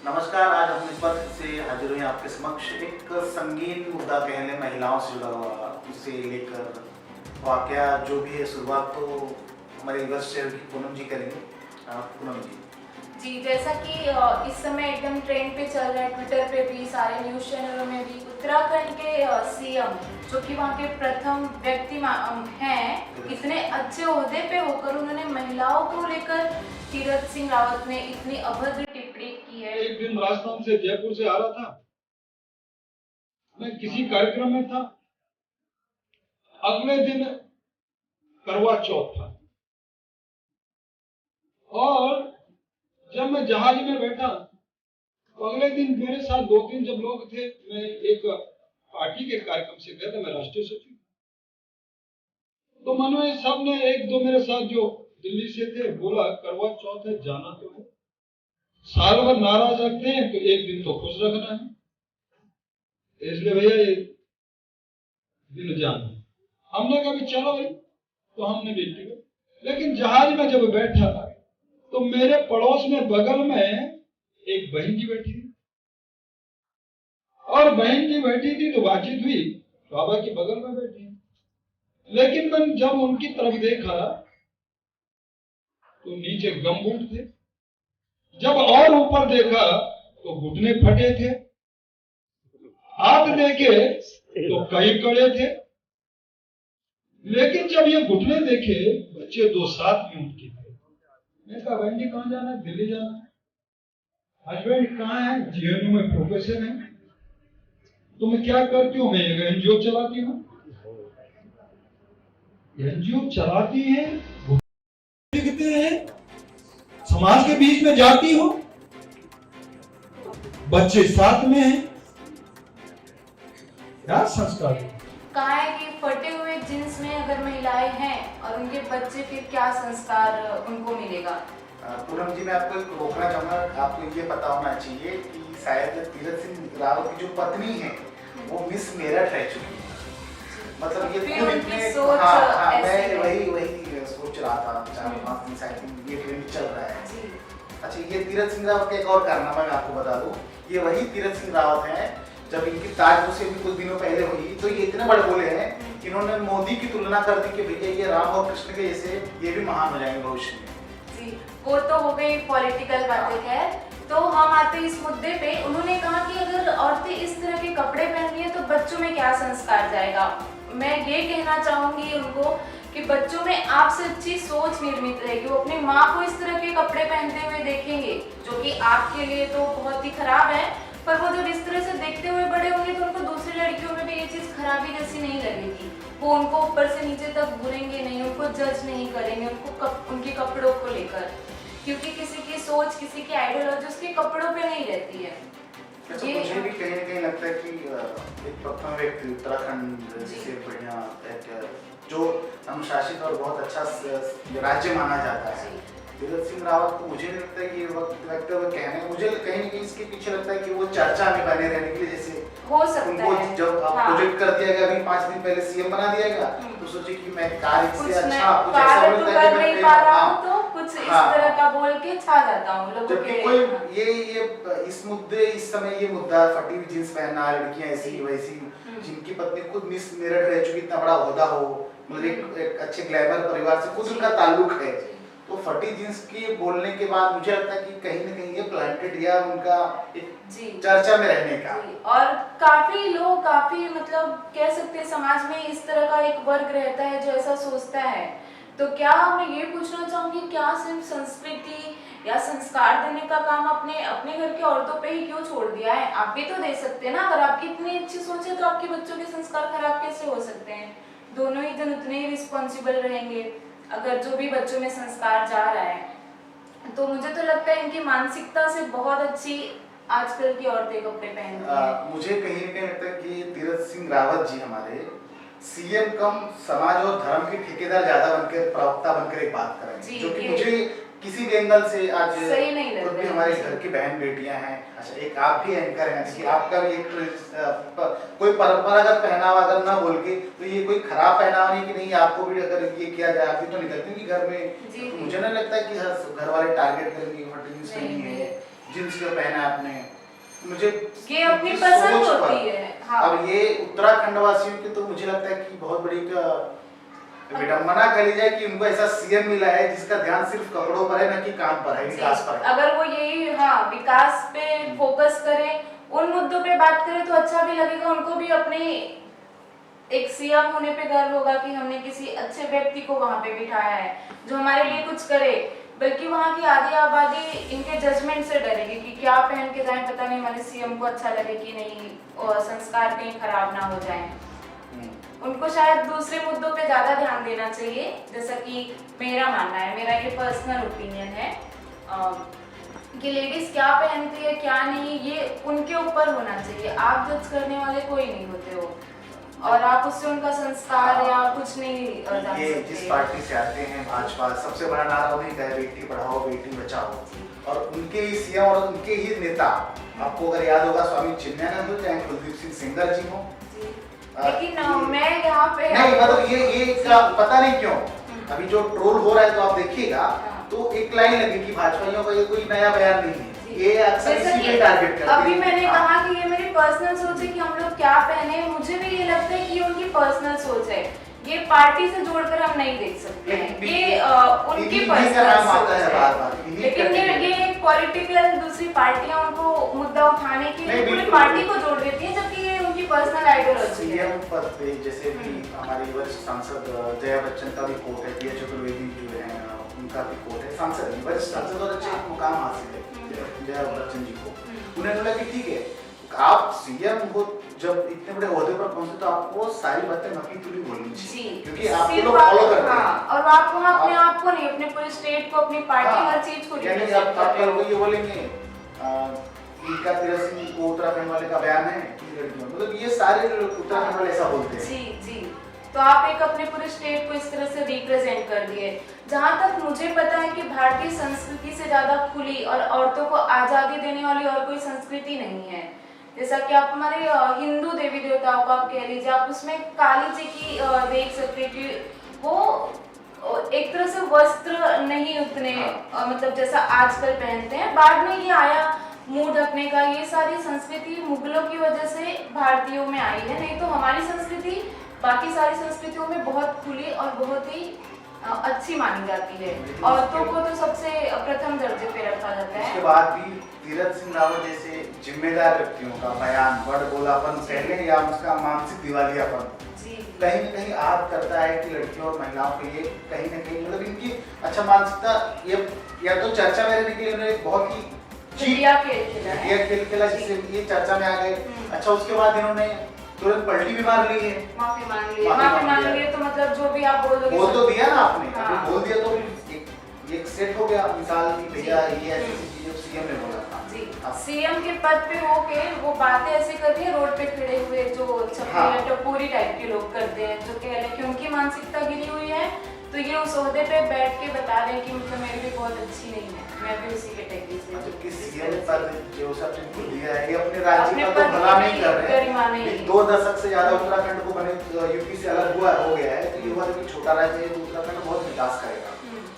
नमस्कार। आज हम इस बात से हाजिर हुए हैं आपके समक्ष एक संगीन मुद्दा कह लें, महिलाओं से जुड़ा हुआ, उसे लेकर वाकया जो भी है। शुरुआत तो हमारे युवराज शहर की पूनम जी करेंगे। पूनम जी। जी, जैसा कि इस समय एकदम ट्रेंड पे चल रहा है, ट्विटर पे भी, सारे न्यूज़ चैनलों में भी, उत्तराखंड के सीएम जो कि वहाँ के प्रथम व्यक्ति हैं, इतने अच्छे ओहदे पे होकर उन्होंने महिलाओं को लेकर तीरथ सिंह रावत ने इतनी अभद्र टिप्पणी की है। एक दिन राजस्थान से जयपुर से आ रहा था, मैं किसी कार्यक्रम में था। अगले दिन करवा चौथ था और जब मैं जहाज में बैठा तो अगले दिन मेरे साथ दो तीन जब लोग थे, मैं एक पार्टी के कार्यक्रम से गया था, मैं राष्ट्रीय सचिव। तो मन में सब ने एक दो मेरे साथ जो दिल्ली से थे बोला करवा चौथ है, जाना तो है, साल भर नाराज रखते हैं तो एक दिन तो खुश रखना है, इसलिए भैया ये दिन जाना। हमने कहा भी चलो भाई, तो हमने भी टिकट। लेकिन जहाज में जब बैठा तो मेरे पड़ोस में बगल में एक बहन जी बैठी थी और बहन जी बैठी थी तो बातचीत हुई, बाबा के बगल में बैठी। लेकिन मैंने जब उनकी तरफ देखा तो नीचे गमबूट थे, जब और ऊपर देखा तो घुटने फटे थे, हाथ देखे तो कई कड़े थे। लेकिन जब ये घुटने देखे, बच्चे दो साथ में उनके थे। मैं कहा बहन जी कहाँ जाना है? दिल्ली जाना है। हस्बैंड कहाँ है? जीएनयू में प्रोफेसर है। तो मैं क्या करती हूँ? मैं एक एनजीओ चलाती हूँ। एनजीओ चलाती है, दिखते हैं, समाज के बीच में जाती हो, बच्चे साथ में हैं, क्या संस्कार? कहा है कि फटे हुए जींस में अगर महिलाएं हैं और उनके बच्चे, फिर क्या संस्कार उनको मिलेगा। पूनम जी, मैं आपको रोकना चाहूँगा। आपको ये पता होना चाहिए कि शायद तीरथ सिंह रावत की जो पत्नी है वो मिस मेरठ रह चुकी है। मतलब ये खुद इतने सोच मैं वही सोच रहा था 4-5 दिन शायद ये ट्रेंड चल रहा है। अच्छा, ये तीरथ सिंह रावत का एक और कारनामा मैं आपको बता दूं। ये वही तीरथ सिंह रावत हैं, जब इनकी ताजपुर से भी कुछ दिनों पहले हुई तो ये इतने बड़े बोले हैं कि इन्होंने मोदी की तुलना कर दी कि भैया ये राम और कृष्ण के जैसे ये भी महान हो जाएंगे भविष्य में। जी, वो तो हो गई पॉलिटिकल बातें है। तो हम आते हैं इस मुद्दे पे। उन्होंने कहा कि अगर औरतें इस तरह के कपड़े पहन रही है तो बच्चों में क्या संस्कार जाएगा। मैं ये कहना चाहूंगी उनको कि बच्चों में आपसे अच्छी सोच निर्मित रहेगी। वो अपनी माँ को इस तरह के कपड़े पहनते हुए देखेंगे, जो कि आपके लिए तो बहुत ही खराब है, पर वो जब इस तरह से देखते हुए बड़े होंगे तो उनको दूसरी लड़कियों में भी ये चीज खराबी जैसी नहीं लगेगी। वो उनको ऊपर से नीचे तक बुरेंगे नहीं, उनको जज नहीं करेंगे उनके कपड़ों को लेकर, क्योंकि किसी की सोच, किसी की आइडियोलॉजी उसके कपड़ों पे नहीं रहती है। अच्छा, मुझे भी कहीं न कहीं लगता है कि एक प्रथम व्यक्ति उत्तराखंड से बढ़िया एक जो अनुशासित और बहुत अच्छा राज्य माना जाता है, तीरथ सिंह रावत को मुझे नहीं लगता है कि ये वक्तव्य कहने, मुझे कहीं न कहीं इसके पीछे लगता है कि वो चर्चा में बने रहने के लिए, जैसे हो सकता उनको है। जब प्रोजेक्ट कर दिया गया, अभी 5 दिन पहले सीएम बना दिया गया, तो सोचे कि मैं कार्य से अच्छा कुछ ऐसा तो कर नहीं पा रहा हूँ तो कुछ इस तरह का बोल के छा जाता हूँ लोगों जबकि कोई ये इस मुद्दे, इस समय ये मुद्दा फटी हुई जींस पहनना, लड़कियां ऐसी वैसी, जिनकी पत्नी खुद मिस मेरठ रह चुकी, इतना बड़ा ओहदा हो, मतलब एक अच्छे ग्लैमर परिवार से खुद उनका ताल्लुक है, तो फटी जींस की बोलने के बाद मुझे लगता है कि कहीं न कहीं ये प्लांटेड या उनका एक चर्चा में रहने का। और काफी लोग, काफी मतलब कह सकते हैं समाज में इस तरह का एक वर्ग रहता है जो ऐसा सोचता है। तो क्या मैं ये पूछना चाहूंगी, क्या सिर्फ संस्कृति या संस्कार देने का काम अपने घर की औरतों पे ही क्यों छोड़ दिया है? आप भी तो दे सकते हैं ना। अगर आपकी इतनी अच्छी सोच है तो आपके बच्चों के संस्कार खराब कैसे हो सकते हैं? दोनों ही जन उतने ही रिस्पॉन्सिबल रहेंगे अगर जो भी बच्चों में संस्कार जा रहा है। तो मुझे तो लगता है इनकी मानसिकता से बहुत अच्छी आजकल की औरतें कपड़े पहनती हैं। मुझे कहीं न कहीं लगता है कि तीरथ सिंह रावत जी हमारे सीएम कम समाज और धर्म के ठेकेदार ज्यादा बनकर, प्रवक्ता बनकर एक बात कर रहे हैं, जो कि मुझे किसी भी एंगल से आज सही नहीं लग खुद भी हमारे घर की बहन बेटियां हैं। अच्छा, एक आप भी एंकर हैं, कि आपका भी एक कोई परंपरागत पहनावा अगर ना बोल के, तो ये कोई खराब पहनावा नहीं कि नहीं आपको भी अगर ये किया जाए, आप भी तो निकलती हैं घर में, तो मुझे नहीं लगता है कि घर वाले टारगेट करेंगे फटी जींस पहनी है जींस जो पहना है आपने, मुझे ये अपनी उनकी पसंद सोच पर- होती है। हाँ। अब ये उत्तराखंड वासियों की तो मुझे लगता है कि बहुत बड़ी विडम्बना कह ली जाए कि उनको ऐसा सीएम मिला है जिसका ध्यान सिर्फ कपड़ों पर है, न कि काम पर है, विकास पर है। अगर वो यही विकास पे फोकस करें, उन मुद्दों पे बात करें तो अच्छा भी लगेगा, उनको भी अपने एक सीएम होने पे गर्व होगा कि हमने किसी अच्छे व्यक्ति को वहां पे बिठाया है जो हमारे लिए कुछ करे। बल्कि वहाँ की आधी आबादी इनके जजमेंट से डरेगी कि क्या पहन के जाएं, पता नहीं हमारे सीएम को अच्छा लगे कि नहीं, और संस्कार कहीं खराब ना हो जाए। उनको शायद दूसरे मुद्दों पे ज्यादा ध्यान देना चाहिए, जैसा कि मेरा मानना है, मेरा ये पर्सनल ओपिनियन है कि लेडीज क्या पहनती है क्या नहीं ये उनके ऊपर होना चाहिए। आप जज करने वाले कोई नहीं होते हो, और आप उससे उनका संस्कार या कुछ नहीं जान ये सकते। जिस पार्टी से आते हैं भाजपा, सबसे बड़ा नारा उन्हीं का है, बेटी पढ़ाओ बेटी बचाओ, और उनके ही सीएम और उनके ही नेता, आपको अगर याद होगा स्वामी चिन्मयानंद हो चाहे कुलदीप सिंह सेंगर जी हो। लेकिन मैं यहाँ पे नहीं मतलब ये पता नहीं क्यों अभी जो ट्रोल हो रहा है तो आप देखिएगा तो एक लाइन लगेगी भाजपाइयों का, ये कोई नया बयान नहीं है, ये अक्सर इसी पे टारगेट करते हैं। अभी मैंने कहा कि ये मेरी पर्सनल सोच है कि हम लोग क्या पहने, मुझे भी ये लगता है कि ये उनकी पर्सनल सोच है, ये पार्टी से जोड़कर हम नहीं देख सकते हैं, ये उनकी पर्सनल सोच है। लेकिन ये एक पॉलिटिकल दूसरी पार्टियां उनको मुद्दा उठाने के लिए पूरी पार्टी को जोड़ देती है, जबकि ये उनकी पर्सनल आइडियोलॉजी है। सीएम पद पे जैसे भी हमारी वरिष्ठ सांसद जया बच्चन का भी कोट है, पीएच चतुर्वेदी जो है उनका भी कोट है, सांसद वरिष्ठ सांसद और अच्छे मुकाम हासिल है जया बच्चन जी को। उन्होंने बोला कि ठीक है आप सीएम हो, जब इतने बड़े ओहदे पर पहुंचे तो आपको सारी बातें नकली तुली बोलनी चाहिए, क्योंकि आपको लोग फॉलो करते हैं। और आप वहाँ अपने आप को नहीं, अपने पूरे स्टेट को, अपनी पार्टी, हर चीज को यानी आप कल ये बोलेंगे इनका तेरा सिंह को उत्तराखंड वाले का बयान है कि लड़कियों, मतलब ये सारे उत्तराखंड वाले ऐसा बोलते हैं। जी तो आप एक अपने पूरे स्टेट को इस तरह से रिप्रेजेंट कर दिए। जहाँ तक मुझे पता है कि भारतीय संस्कृति से ज्यादा खुली और औरतों को आजादी देने वाली और कोई संस्कृति नहीं है। जैसा कि आप हमारे हिंदू देवी देवताओं को आप कह लीजिए, आप उसमें काली जी की देख सकते हैं कि वो एक तरह से वस्त्र नहीं उतने मतलब जैसा आजकल पहनते हैं, बाद में ये आया मुंह ढकने का। ये सारी संस्कृति मुगलों की वजह से भारतीयों में आई है, नहीं तो हमारी संस्कृति बाकी सारी संस्कृतियों में बहुत खुली और बहुत ही अच्छी मानी जाती है। औरतों को तो सबसे प्रथम दर्जे पे रखा जाता है। उसके बाद भी तीरथ सिंह रावत जैसे जिम्मेदार व्यक्तियों का बयान बड़ बोलापन पहले या उसका मानसिक दिवालियापन कहीं न कहीं आद करता है कि लड़कियों और महिलाओं के लिए कहीं न कहीं मतलब इनकी अच्छा मानसिकता ये या तो चर्चा में रहने के लिए उन्होंने बहुत ही घटिया खेल खेला जिससे ये चर्चा में आ गए। अच्छा उसके बाद इन्होंने तुरंत पलटी भी मार ली है, माफी मांग ली है, तो मतलब जो भी आप बोलोगे बोल तो दिया ना आपने, हाँ। बोल दिया तो एक सेट हो गया मिसाल की भैया ये ऐसी चीजें सीएम ने बोला था। जी सीएम के पद पे होके वो बातें ऐसे करती है, रोड पे खड़े हुए जो छपरी टपोरी टाइप के लोग करते हैं, जो कह रहे हैं कि उनकी मानसिकता गिरी हुई है, तो ये उस ओहदे पे बैठ के बता रहे हैं कि मतलब मेरी भी बहुत अच्छी नहीं है, मैं भी उसी कैटेगरी से हूं। किस सीएम पद जो सब जिनको दिया है ये अपने राज्य का तो भला नहीं कर रहे हैं। 2 दशक से ज्यादा उत्तराखंड को बने यूपी से अलग हुआ हो गया है, तो ये हुआ कि छोटा राज्य है, उत्तराखंड बहुत विकास करेगा।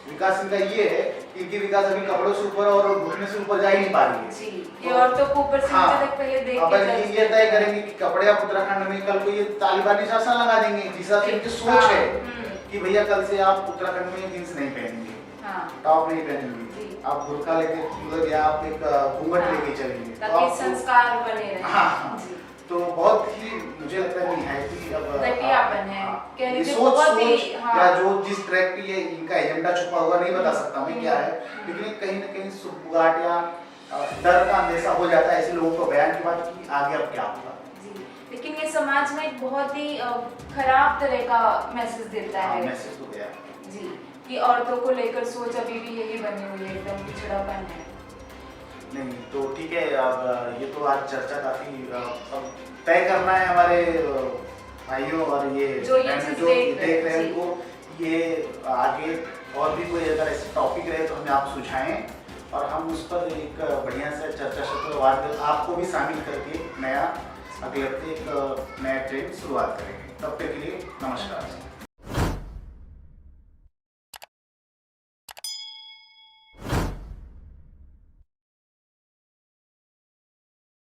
विकास इनका ये है कि इनकी विकास अभी कपड़ों से ऊपर और घुटने से ऊपर जा ही नहीं पा रही है। जी ये औरतों को ऊपर से नीचे तक पहले देख के अपन ये तय करेंगे कि कपड़े आप उत्तराखंड में कल को ये तालिबानी शासन लगा देंगे, जिस हिसाब से इनकी सोच है कि भैया कल से आप उत्तराखंड में जींस नहीं पहनेंगे, टॉप नहीं पहनेंगे, आप बुर्का लेके मतलब या आप एक घूंघट लेके चलेंगे ताकि संस्कार बने रहे। हाँ तो बहुत ही मुझे लगता है निहायती अब सोच या जो जिस ट्रैक पे ये इनका एजेंडा छुपा हुआ नहीं बता सकता मैं क्या है, लेकिन कहीं ना कहीं सुगबुगाहट या डर का अंदेशा हो जाता है ऐसे लोगों को बयान के बाद कि आगे अब क्या होगा। लेकिन ये समाज में एक बहुत ही खराब तरह का मैसेज देता है। मैसेज हो गया जी कि औरतों को लेकर सोच अभी भी यही बनी हुई है, एकदम पिछड़ापन है। नहीं तो ठीक है, अब ये तो आज चर्चा काफी अब तय करना है हमारे भाइयों और ये जो देख रहे हैं उनको ये आगे और भी कोई अगर ऐसे टॉपिक रहे तो हमें आप सुझाएं और हम उस पर एक बढ़िया सा चर्चा सत्र आपको भी शामिल करके नया अगले हफ्ते एक नया ट्रेंड शुरुआत करेंगे। तब तक के लिए नमस्कार।